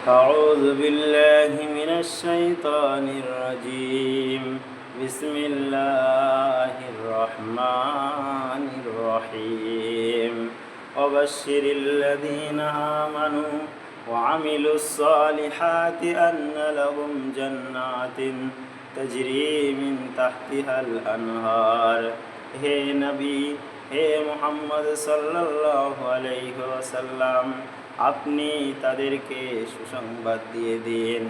أعوذ بالله من الشيطان الرجيم بسم الله الرحمن الرحيم وبشر الذين آمنوا وعملوا الصالحات أن لهم جنات تجري من تحتها الأنهار হে নবী হে মুহাম্মদ সাল্লাল্লাহু আলাইহি ওয়াসাল্লাম আপনি তাদেরকে সুসংবাদ দিয়ে দিন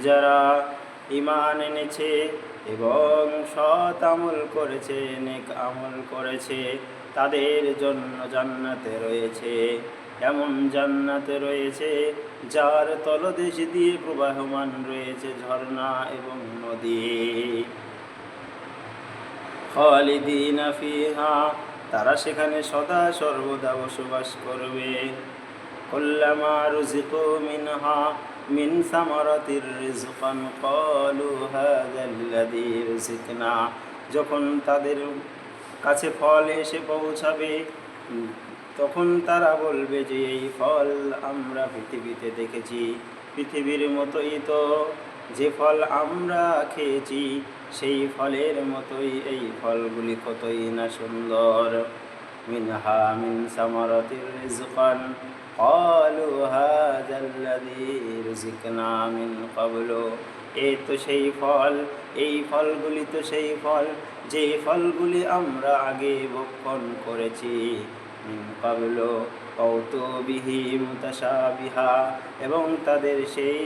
যারা ঈমান এনেছে এবং সৎ আমল করেছে, নেক আমল করেছে, তাদের জন্য জান্নাতে রয়েছে, এমন জান্নাতে রয়েছে যার তলদেশ দিয়ে প্রবাহমান রয়েছে ঝর্ণা এবং নদী। খালিদিনা ফিহা, তারা সেখানে সদা সর্বদা বসবাস করবে। কুল্লামা রুজিকু মিনহা মিন সামারাতির রিজকান ক্বালু হাযাল্লাযী রুজিকনা, যখন তাদের কাছে ফল এসে পৌঁছাবে তখন তারা বলবে যে এই ফল আমরা পৃথিবীতে দেখেছি, পৃথিবীর মতোই তো যে ফল আমরা খেয়েছি সেই ফলের মতোই এই ফলগুলি কতই না সুন্দর। মিনহা মিন সামারাতির রিজকান ক্বালু হাযাল্লাযী রুজিকনা মিন ক্বাবলু, এই তো সেই ফল, এই ফলগুলি তো সেই ফল যে ফলগুলি আমরা আগে ভক্ষণ করেছি। মিন ক্বাবলু কওতু বিহি মুতাশাবিহা, এবং তাদের সেই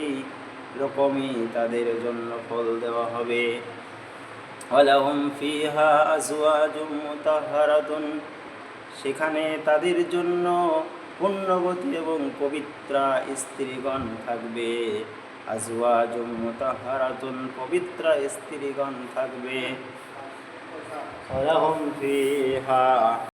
রকমই তাদের জন্য ফল দেওয়া হবে। ওয়ালাহুম ফিহা আজওয়াজুম মুতাহহারাতুন, সেখানে তাদের জন্য পুণ্যবতী এবং পবিত্রা স্ত্রীগণ থাকবে। আজওয়াজুম মুতাহহারাতুন, পবিত্রা স্ত্রীগণ থাকবে। ওয়ালাহুম ফিহা